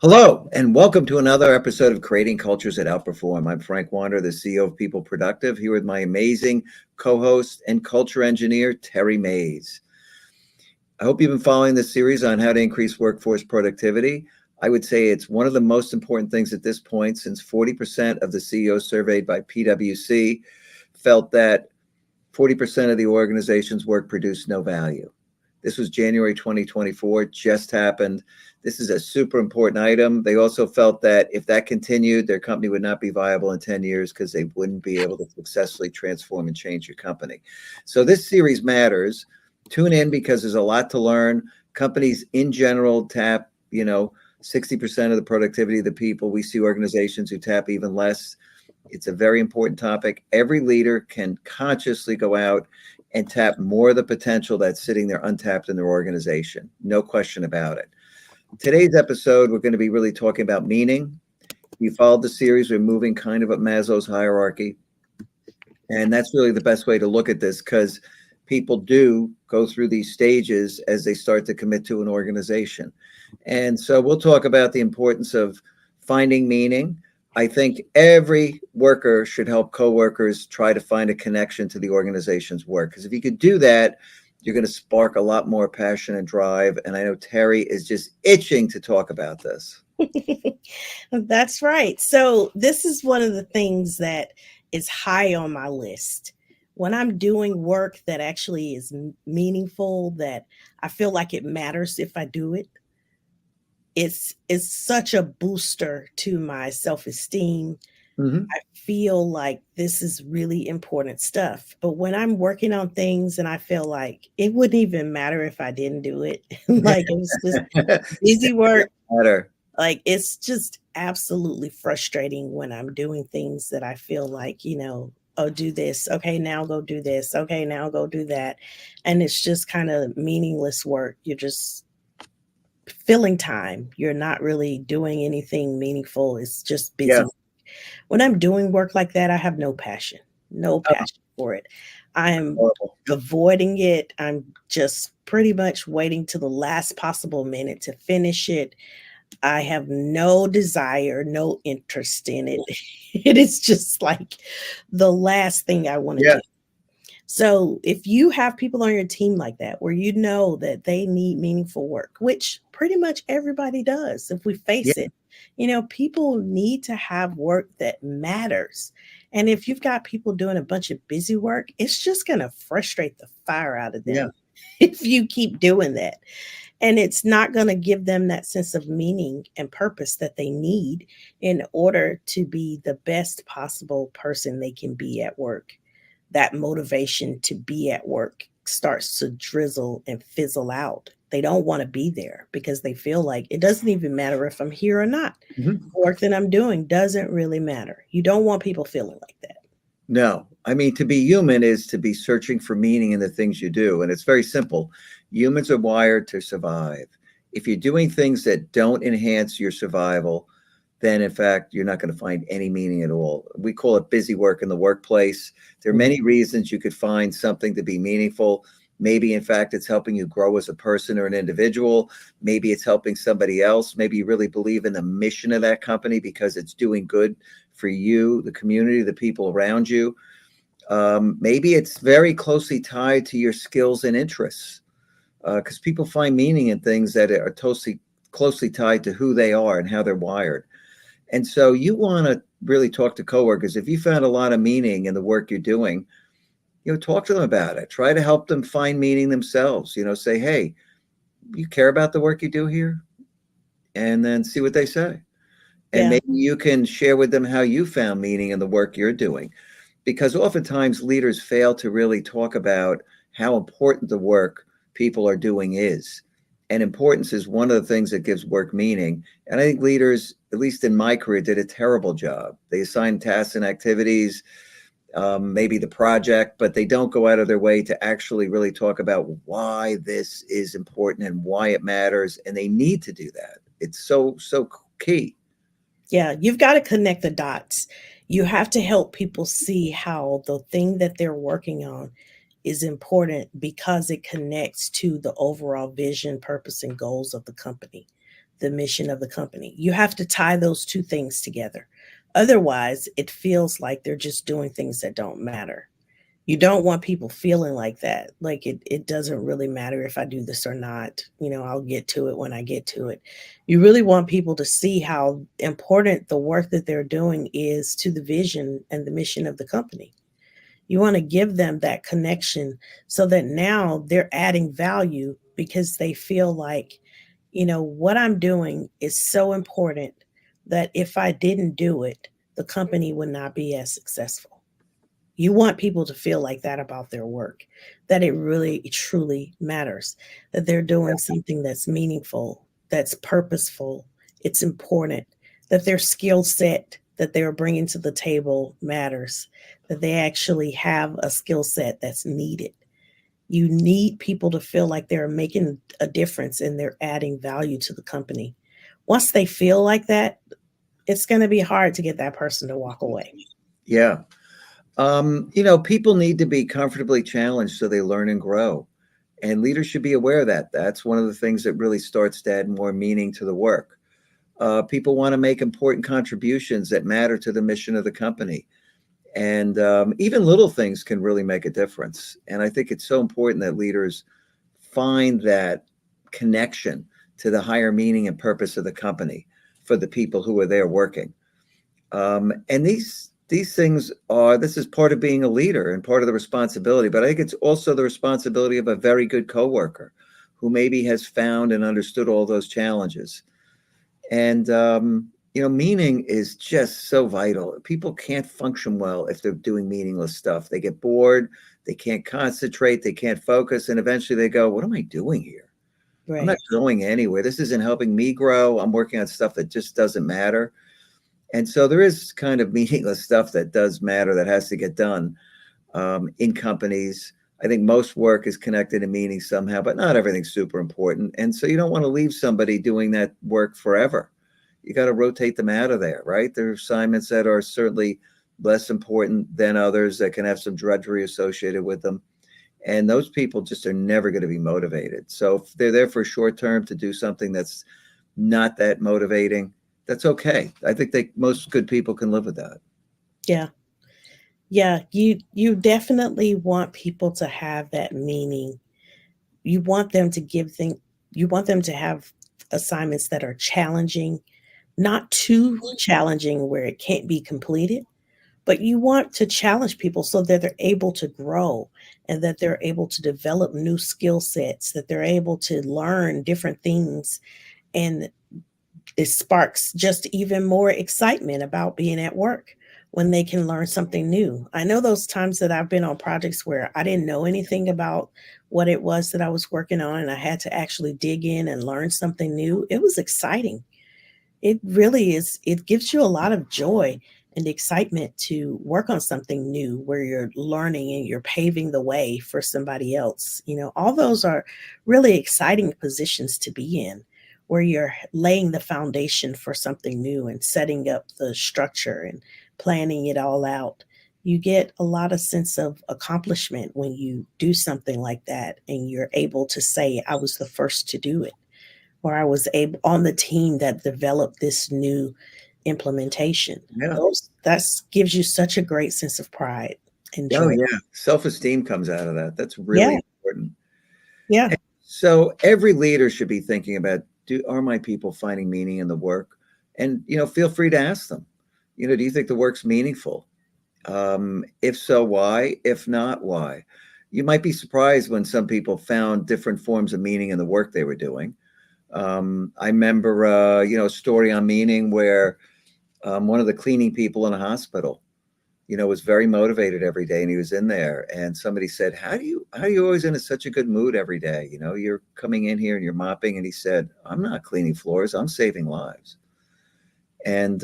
Hello, and welcome to another episode of Creating Cultures that Outperform. I'm Frank Wander, the CEO of People Productive, here with my amazing co host and culture engineer, Terry Mays. I hope you've been following this series on how to increase workforce productivity. I would say it's one of the most important things at this point, since 40% of the CEOs surveyed by PwC felt that 40% of the organization's work produced no value. This was January 2024, just happened. This is a super important item. They also felt that if that continued, their company would not be viable in 10 years because they wouldn't be able to successfully transform and change your company. So this series matters. Tune in because there's a lot to learn. Companies in general tap, 60% of the productivity of the people. We see organizations who tap even less. It's a very important topic. Every leader can consciously go out and tap more of the potential that's sitting there untapped in their organization. No question about it. Today's episode, we're going to be really talking about meaning. You followed the series, we're moving kind of up Maslow's hierarchy. And that's really the best way to look at this, because people do go through these stages as they start to commit to an organization. And so we'll talk about the importance of finding meaning. I think every worker should help coworkers try to find a connection to the organization's work, because if you could do that, you're going to spark a lot more passion and drive. And I know Terry is just itching to talk about this. That's right. So this is one of the things that is high on my list. When I'm doing work that actually is meaningful, that I feel like it matters if I do it, it's such a booster to my self-esteem. Mm-hmm. I feel like this is really important stuff. But when I'm working on things and I feel like it wouldn't even matter if I didn't do it, like it was just busy work. Matter. Like it's just absolutely frustrating when I'm doing things that I feel like, oh, do this. Okay, now go do this. Okay, now go do that. And it's just kind of meaningless work. You're just filling time. You're not really doing anything meaningful. It's just Yeah. busy. When I'm doing work like that, I have no Oh, passion for it. I'm horrible. avoiding it. I'm just pretty much waiting to the last possible minute to finish it. I have no desire, no interest in it. It is just like the last thing I want to Yeah. do. So if you have people on your team like that, where you know that they need meaningful work, which pretty much everybody does, if we Yeah. face it, people need to have work that matters. And if you've got people doing a bunch of busy work, it's just going to frustrate the fire out of Yeah. them if you keep doing that. And it's not going to give them that sense of meaning and purpose that they need in order to be the best possible person they can be at work. That motivation to be at work starts to drizzle and fizzle out. They don't want to be there because they feel like it doesn't even matter if I'm here or not. Mhm. The work that I'm doing doesn't really matter. You don't want people feeling like that. No, I mean, to be human is to be searching for meaning in the things you do. And it's very simple. Humans are wired to survive. If you're doing things that don't enhance your survival, then in fact, you're not going to find any meaning at all. We call it busy work in the workplace. There are Mhm. many reasons you could find something to be meaningful. Maybe, in fact, it's helping you grow as a person or an individual. Maybe it's helping somebody else. Maybe you really believe in the mission of that company because it's doing good for you, the community, the people around you. Maybe it's very closely tied to your skills and interests, because people find meaning in things that are totally closely tied to who they are and how they're wired. And so you want to really talk to coworkers. If you found a lot of meaning in the work you're doing, talk to them about it. Try to help them find meaning themselves. Say, hey, you care about the work you do here? And then see what they say. And Yeah. maybe you can share with them how you found meaning in the work you're doing. Because oftentimes leaders fail to really talk about how important the work people are doing is. And importance is one of the things that gives work meaning. And I think leaders, at least in my career, did a terrible job. They assign tasks and activities, maybe the project, but they don't go out of their way to actually really talk about why this is important and why it matters. And they need to do that. It's so key. Yeah, you've got to connect the dots. You have to help people see how the thing that they're working on is important because it connects to the overall vision, purpose, and goals of the company. the mission of the company. You have to tie those two things together. Otherwise, it feels like they're just doing things that don't matter. You don't want people feeling like that. Like it doesn't really matter if I do this or not. I'll get to it when I get to it. You really want people to see how important the work that they're doing is to the vision and the mission of the company. You want to give them that connection so that now they're adding value because they feel like, what I'm doing is so important that if I didn't do it, the company would not be as successful. You want people to feel like that about their work, that it really truly matters, that they're doing something that's meaningful, that's purposeful, it's important, that their skill set that they're bringing to the table matters, that they actually have a skill set that's needed. You need people to feel like they're making a difference and they're adding value to the company. Once they feel like that, it's going to be hard to get that person to walk away. Yeah. People need to be comfortably challenged so they learn and grow. And leaders should be aware of that. That's one of the things that really starts to add more meaning to the work. People want to make important contributions that matter to the mission of the company. And even little things can really make a difference. And I think it's so important that leaders find that connection to the higher meaning and purpose of the company for the people who are there working. And these things this is part of being a leader and part of the responsibility, but I think it's also the responsibility of a very good coworker who maybe has found and understood all those challenges. And, meaning is just so vital. People can't function well if they're doing meaningless stuff. They get bored, they can't concentrate, they can't focus, and eventually they go, what am I doing here? I'm not Right. going anywhere. This isn't helping me grow. I'm working on stuff that just doesn't matter. And so there is kind of meaningless stuff that does matter that has to get done in companies. I think most work is connected to meaning somehow, but not everything's super important. And so you don't want to leave somebody doing that work forever. You got to rotate them out of there, right? There are assignments that are certainly less important than others that can have some drudgery associated with them. And those people just are never going to be motivated. So if they're there for a short term to do something that's not that motivating, that's okay. I think most good people can live with that. Yeah. Yeah, you definitely want people to have that meaning. You want them to you want them to have assignments that are challenging, not too challenging where it can't be completed, but you want to challenge people so that they're able to grow and that they're able to develop new skill sets, that they're able to learn different things, and it sparks just even more excitement about being at work when they can learn something new. I know those times that I've been on projects where I didn't know anything about what it was that I was working on and I had to actually dig in and learn something new. It was exciting. It really is. It gives you a lot of joy and excitement to work on something new where you're learning and you're paving the way for somebody else. All those are really exciting positions to be in where you're laying the foundation for something new and setting up the structure and planning it all out. You get a lot of sense of accomplishment when you do something like that and you're able to say, I was the first to do it, or I was able on the team that developed this new implementation. Yeah. That gives you such a great sense of pride and Oh, joy. yeah. Self-esteem comes out of that. That's Yeah, really important. yeah, And so every leader should be thinking about, are my people finding meaning in the work? And, feel free to ask them, do you think the work's meaningful? If so, why? If not, why? You might be surprised when some people found different forms of meaning in the work they were doing. I remember, a story on meaning where one of the cleaning people in a hospital, was very motivated every day, and he was in there. And somebody said, "How are you always in such a good mood every day? You're coming in here and you're mopping." And he said, "I'm not cleaning floors. I'm saving lives." And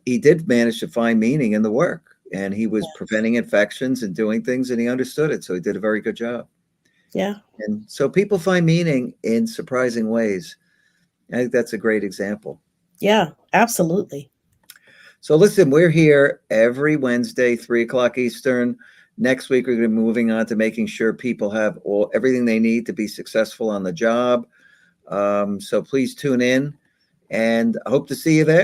he did manage to find meaning in the work, and he was preventing infections and doing things, and he understood it. So he did a very good job. yeah, And so people find meaning in surprising ways. I think that's a great example. yeah, absolutely. So listen, we're here every Wednesday, 3 o'clock Eastern. Next week, we're going to be moving on to making sure people have everything they need to be successful on the job. So please tune in. and I hope to see you there.